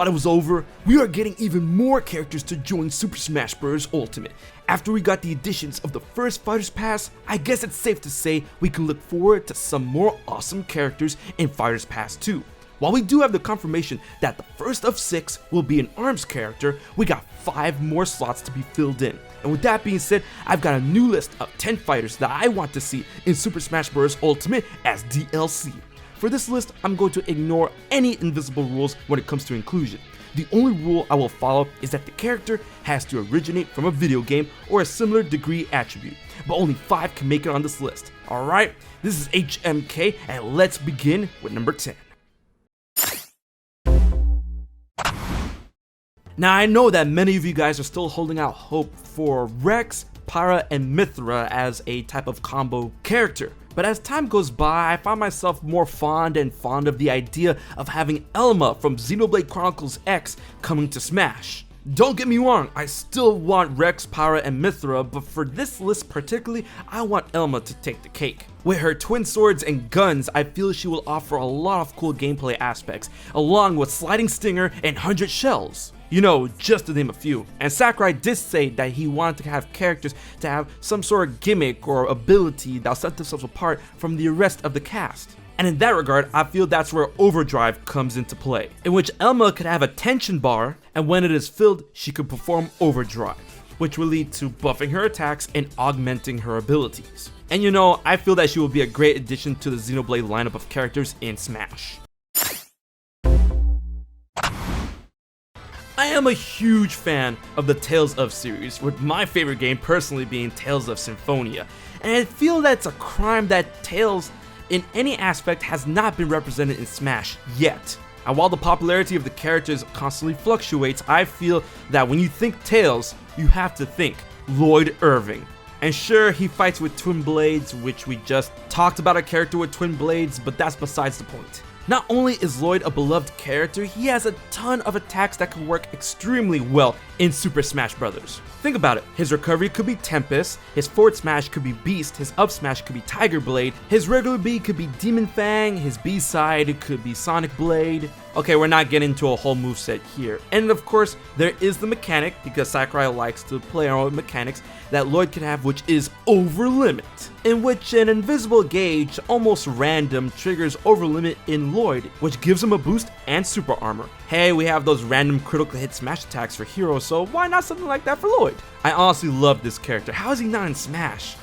thought it was over? We are getting even more characters to join Super Smash Bros. Ultimate. After we got the additions of the first Fighters Pass, I guess it's safe to say we can look forward to some more awesome characters in Fighters Pass 2. While we do have the confirmation that the first of 6 will be an ARMS character, we got 5 more slots to be filled in. And with that being said, I've got a new list of 10 fighters that I want to see in Super Smash Bros. Ultimate as DLC. For this list, I'm going to ignore any invisible rules when it comes to inclusion. The only rule I will follow is that the character has to originate from a video game or a similar degree attribute, but only 5 can make it on this list. Alright, this is HMK, and let's begin with number 10. Now I know that many of you guys are still holding out hope for Rex, Pyra, and Mythra as a type of combo character. But as time goes by, I find myself more fond of the idea of having Elma from Xenoblade Chronicles X coming to Smash. Don't get me wrong, I still want Rex, Pyra, and Mythra, but for this list particularly, I want Elma to take the cake. With her twin swords and guns, I feel she will offer a lot of cool gameplay aspects, along with Sliding Stinger and 100 Shells. You know, just to name a few. And Sakurai did say that he wanted to have characters to have some sort of gimmick or ability that'll set themselves apart from the rest of the cast. And in that regard, I feel that's where Overdrive comes into play, in which Elma could have a tension bar, and when it is filled, she could perform Overdrive, which will lead to buffing her attacks and augmenting her abilities. And you know, I feel that she will be a great addition to the Xenoblade lineup of characters in Smash. I am a huge fan of the Tales of series, with my favorite game personally being Tales of Symphonia, and I feel that it's a crime that Tales in any aspect has not been represented in Smash yet. And while the popularity of the characters constantly fluctuates, I feel that when you think Tales, you have to think Lloyd Irving. And sure, he fights with twin blades, which we just talked about a character with twin blades, but that's besides the point. Not only is Lloyd a beloved character, he has a ton of attacks that can work extremely well in Super Smash Bros. Think about it, his recovery could be Tempest, his forward smash could be Beast, his up smash could be Tiger Blade, his regular B could be Demon Fang, his B side could be Sonic Blade. Okay, we're not getting into a whole moveset here. And of course, there is the mechanic, because Sakurai likes to play around with mechanics, that Lloyd can have, which is Over Limit, in which an invisible gauge, almost random, triggers Over Limit in Lloyd, which gives him a boost and super armor. Hey, we have those random critical hit smash attacks for heroes, so why not something like that for Lloyd? I honestly love this character. How is he not in Smash?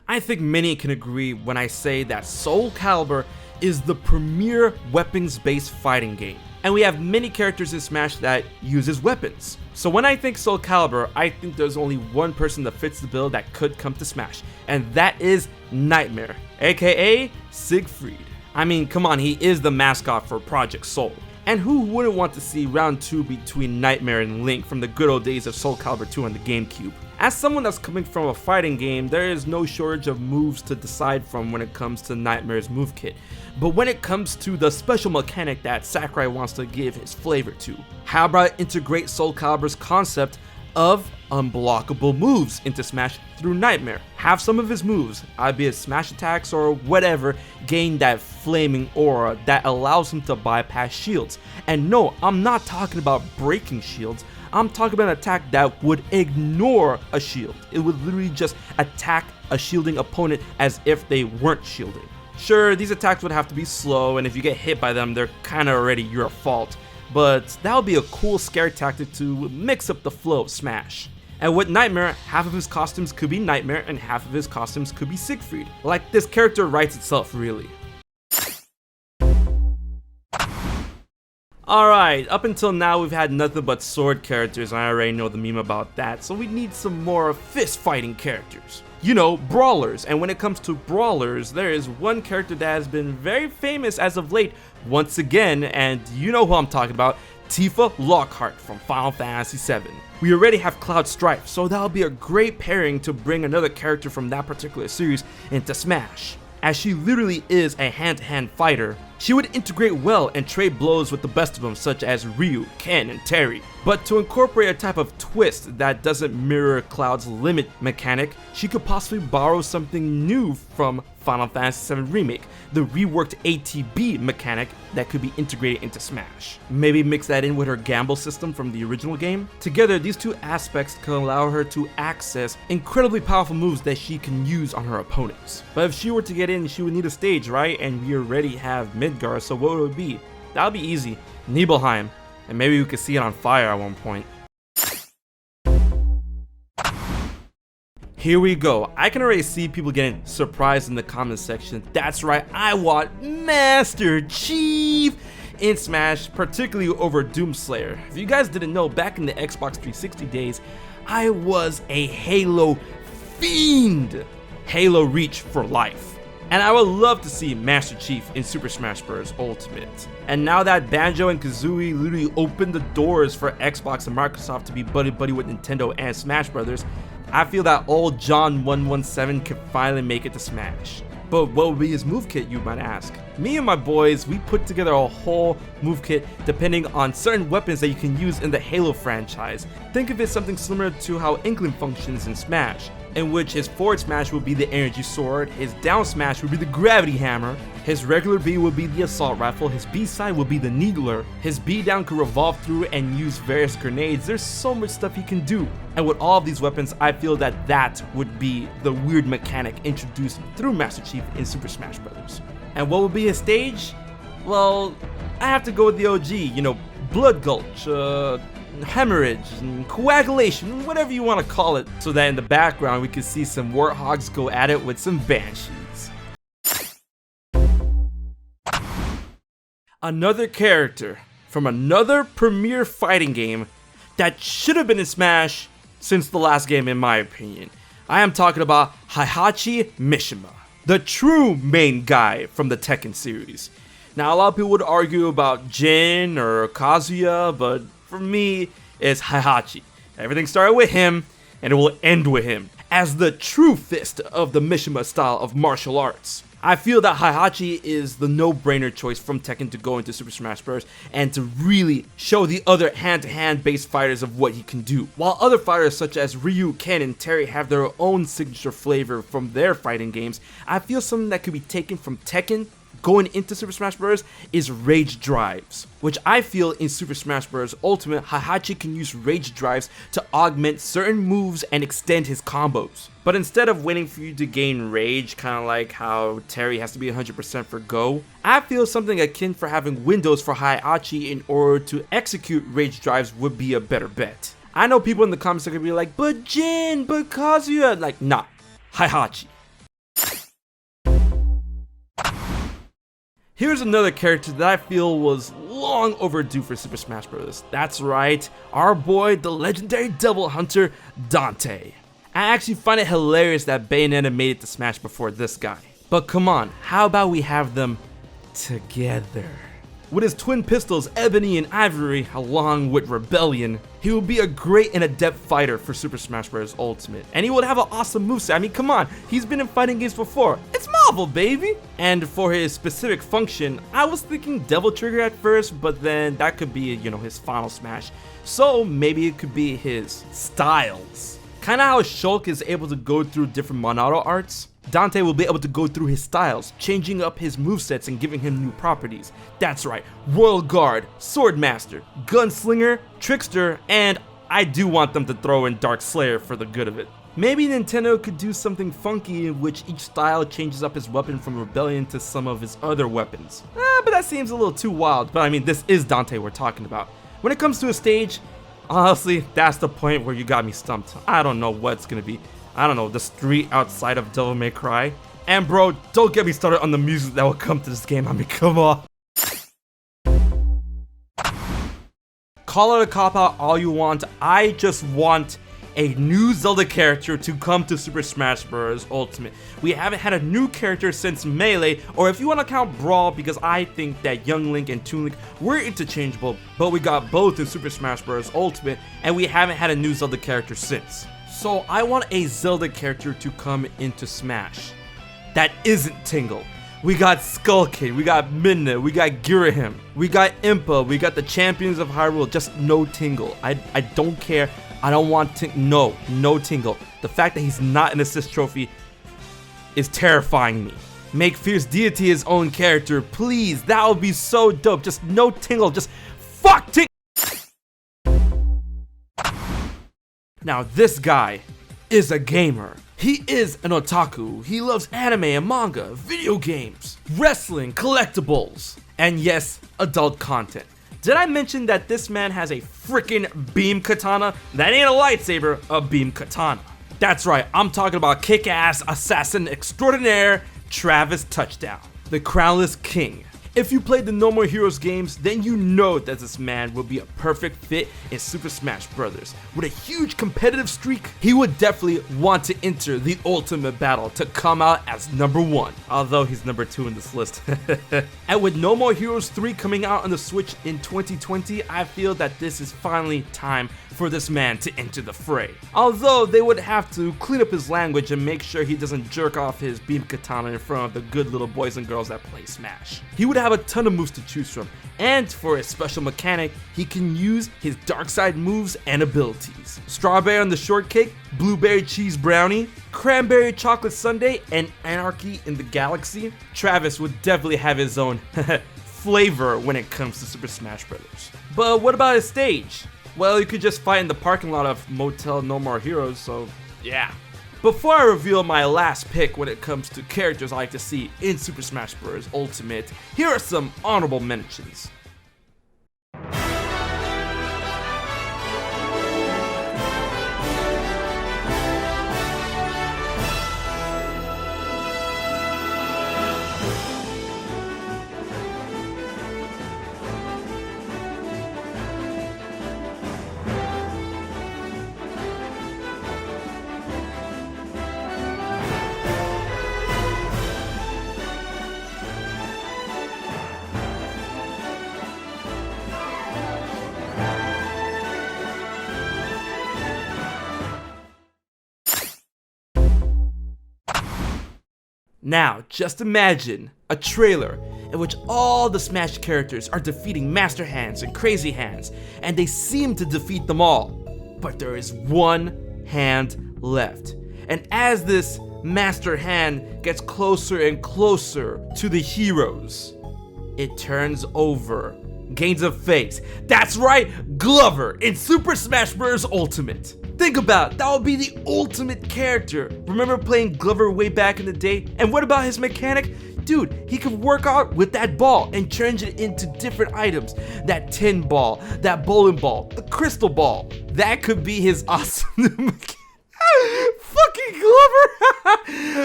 I think many can agree when I say that Soul Calibur is the premier weapons-based fighting game. And we have many characters in Smash that uses weapons. So when I think Soul Calibur, I think there's only one person that fits the bill that could come to Smash, and that is Nightmare, aka Siegfried. I mean, come on, he is the mascot for Project Soul. And who wouldn't want to see round 2 between Nightmare and Link from the good old days of Soul Calibur 2 on the GameCube? As someone that's coming from a fighting game, there is no shortage of moves to decide from when it comes to Nightmare's move kit. But when it comes to the special mechanic that Sakurai wants to give his flavor to, how about integrate Soul Calibur's concept of unblockable moves into Smash through Nightmare? Have some of his moves, albeit smash attacks or whatever, gain that flaming aura that allows him to bypass shields. And no, I'm not talking about breaking shields. I'm talking about an attack that would ignore a shield. It would literally just attack a shielding opponent as if they weren't shielding. Sure, these attacks would have to be slow, and if you get hit by them, they're kinda already your fault. But that would be a cool scare tactic to mix up the flow of Smash. And with Nightmare, half of his costumes could be Nightmare and half of his costumes could be Siegfried. Like, this character writes itself, really. Alright, up until now we've had nothing but sword characters, and I already know the meme about that, so we need some more fist fighting characters. You know, brawlers. And when it comes to brawlers, there is one character that has been very famous as of late once again, and you know who I'm talking about, Tifa Lockhart from Final Fantasy VII. We already have Cloud Strife, so that'll be a great pairing to bring another character from that particular series into Smash. As she literally is a hand-to-hand fighter, she would integrate well and trade blows with the best of them, such as Ryu, Ken, and Terry. But to incorporate a type of twist that doesn't mirror Cloud's limit mechanic, she could possibly borrow something new from Final Fantasy VII Remake, the reworked ATB mechanic that could be integrated into Smash. Maybe mix that in with her gamble system from the original game. Together, these two aspects could allow her to access incredibly powerful moves that she can use on her opponents. But if she were to get in, she would need a stage, right? And we already have Midgar, so what would it be? That would be easy. Nibelheim. And maybe we could see it on fire at one point. Here we go. I can already see people getting surprised in the comment section. That's right, I want Master Chief in Smash, particularly over Doomslayer. If you guys didn't know, back in the Xbox 360 days, I was a Halo fiend. Halo Reach for life. And I would love to see Master Chief in Super Smash Bros. Ultimate. And now that Banjo and Kazooie literally opened the doors for Xbox and Microsoft to be buddy-buddy with Nintendo and Smash Brothers, I feel that old John 117 could finally make it to Smash. But what would be his move kit, you might ask? Me and my boys, we put together a whole move kit depending on certain weapons that you can use in the Halo franchise. Think of it something similar to how Inkling functions in Smash, in which his forward smash will be the energy sword, his down smash will be the gravity hammer, his regular B will be the assault rifle, his B side will be the needler, his B down can revolve through and use various grenades. There's so much stuff he can do. And with all of these weapons, I feel that that would be the weird mechanic introduced through Master Chief in Super Smash Bros. And what would be his stage? Well, I have to go with the OG, you know, Blood Gulch, hemorrhage, and coagulation, whatever you want to call it, so that in the background we could see some warthogs go at it with some banshees. Another character from another premier fighting game that should have been in Smash since the last game, in my opinion. I am talking about Heihachi Mishima, the true main guy from the Tekken series. Now, a lot of people would argue about Jin or Kazuya, but for me, it's Heihachi. Everything started with him, and it will end with him, as the true fist of the Mishima style of martial arts. I feel that Heihachi is the no-brainer choice from Tekken to go into Super Smash Bros. And to really show the other hand-to-hand based fighters of what he can do. While other fighters such as Ryu, Ken, and Terry have their own signature flavor from their fighting games, I feel something that could be taken from Tekken going into Super Smash Bros. Is Rage Drives, which I feel in Super Smash Bros. Ultimate, Heihachi can use Rage Drives to augment certain moves and extend his combos. But instead of waiting for you to gain Rage, kind of like how Terry has to be 100% for Go, I feel something akin for having windows for Heihachi in order to execute Rage Drives would be a better bet. I know people in the comments are gonna be like, but Jin, but Kazuya, like, nah, Heihachi. Here's another character that I feel was long overdue for Super Smash Bros. That's right, our boy, the legendary Devil Hunter, Dante. I actually find it hilarious that Bayonetta made it to Smash before this guy. But come on, how about we have them together? With his twin pistols, Ebony and Ivory, along with Rebellion, he will be a great and adept fighter for Super Smash Bros. Ultimate. And he would have an awesome moveset. I mean, come on, he's been in fighting games before. It's Marvel, baby! And for his specific function, I was thinking Devil Trigger at first, but then that could be, you know, his final smash. So maybe it could be his styles. Kinda how Shulk is able to go through different Monado arts, Dante will be able to go through his styles, changing up his movesets and giving him new properties. That's right, Royal Guard, Swordmaster, Gunslinger, Trickster, and I do want them to throw in Dark Slayer for the good of it. Maybe Nintendo could do something funky in which each style changes up his weapon from Rebellion to some of his other weapons. But that seems a little too wild, but I mean, this is Dante we're talking about. When it comes to a stage, honestly, that's the point where you got me stumped. I don't know what it's gonna be. I don't know, the street outside of Devil May Cry. And bro, don't get me started on the music that will come to this game. I mean, come on. Call it a cop-out all you want. I just want a new Zelda character to come to Super Smash Bros. Ultimate. We haven't had a new character since Melee, or if you want to count Brawl, because I think that Young Link and Toon Link were interchangeable, but we got both in Super Smash Bros. Ultimate, and we haven't had a new Zelda character since. So I want a Zelda character to come into Smash that isn't Tingle. We got Skull Kid, we got Midna, we got Girahim, we got Impa, we got the champions of Hyrule, just no Tingle. I don't care. I don't want no Tingle. The fact that he's not an assist trophy is terrifying me. Make Fierce Deity his own character, please. That would be so dope. Just no Tingle, just fuck Tingle. Now this guy is a gamer. He is an otaku. He loves anime and manga, video games, wrestling, collectibles, and yes, adult content. Did I mention that this man has a freaking beam katana? That ain't a lightsaber, a beam katana. That's right, I'm talking about kick-ass assassin extraordinaire Travis Touchdown, the Crownless King. If you played the No More Heroes games, then you know that this man will be a perfect fit in Super Smash Bros. With a huge competitive streak, he would definitely want to enter the ultimate battle to come out as #1, although he's #2 in this list. And with No More Heroes 3 coming out on the Switch in 2020, I feel that this is finally time for this man to enter the fray. Although they would have to clean up his language and make sure he doesn't jerk off his beam katana in front of the good little boys and girls that play Smash. He would have a ton of moves to choose from, and for his special mechanic, he can use his dark side moves and abilities. Strawberry on the shortcake, blueberry cheese brownie, cranberry chocolate sundae, and anarchy in the galaxy. Travis would definitely have his own flavor when it comes to Super Smash Bros. But what about his stage? Well, you could just fight in the parking lot of Motel No More Heroes, so yeah. Before I reveal my last pick when it comes to characters I like to see in Super Smash Bros. Ultimate, here are some honorable mentions. Now, just imagine a trailer in which all the Smash characters are defeating Master Hands and Crazy Hands, and they seem to defeat them all. But there is one hand left. And as this Master Hand gets closer and closer to the heroes, it turns over, gains a face. That's right, Glover in Super Smash Bros. Ultimate. Think about it, that would be the ultimate character. Remember playing Glover way back in the day? And what about his mechanic? Dude, he could work out with that ball and change it into different items. That tin ball, that bowling ball, the crystal ball. That could be his awesome mechanic. Fucking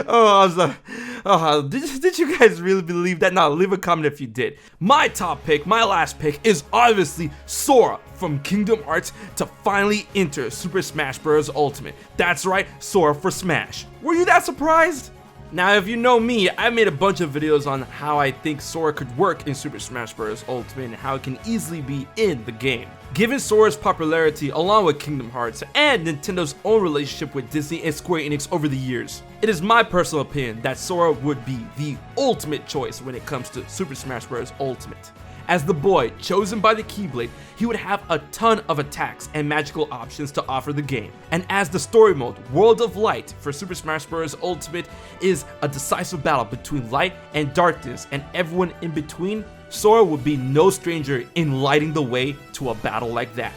Glover! Did you guys really believe that? Now leave a comment if you did. My top pick, my last pick, is obviously Sora from Kingdom Hearts to finally enter Super Smash Bros. Ultimate. That's right, Sora for Smash. Were you that surprised? Now, if you know me, I made a bunch of videos on how I think Sora could work in Super Smash Bros. Ultimate and how it can easily be in the game. Given Sora's popularity along with Kingdom Hearts and Nintendo's own relationship with Disney and Square Enix over the years, it is my personal opinion that Sora would be the ultimate choice when it comes to Super Smash Bros. Ultimate. As the boy chosen by the Keyblade, he would have a ton of attacks and magical options to offer the game. And as the story mode, World of Light for Super Smash Bros. Ultimate is a decisive battle between light and darkness and everyone in between, Sora would be no stranger in lighting the way to a battle like that.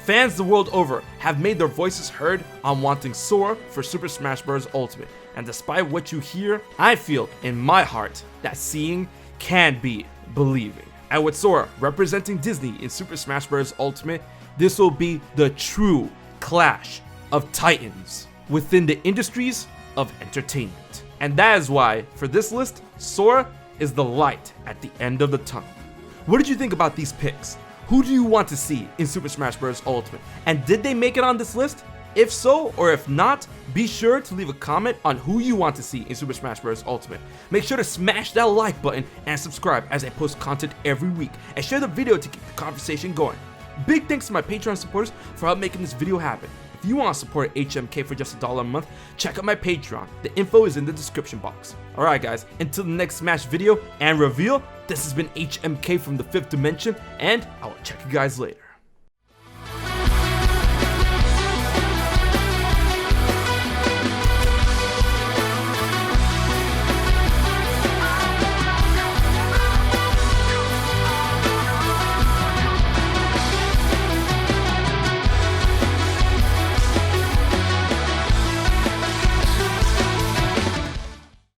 Fans the world over have made their voices heard on wanting Sora for Super Smash Bros. Ultimate, and despite what you hear, I feel in my heart that seeing can be believing. And with Sora representing Disney in Super Smash Bros. Ultimate, this will be the true clash of titans within the industries of entertainment. And that is why, for this list, Sora is the light at the end of the tunnel. What did you think about these picks? Who do you want to see in Super Smash Bros. Ultimate? And did they make it on this list? If so, or if not, be sure to leave a comment on who you want to see in Super Smash Bros. Ultimate. Make sure to smash that like button and subscribe as I post content every week, and share the video to keep the conversation going. Big thanks to my Patreon supporters for helping making this video happen. If you want to support HMK for just $1 a month, check out my Patreon. The info is in the description box. Alright guys, until the next Smash video and reveal, this has been HMK from the 5th Dimension, and I will check you guys later.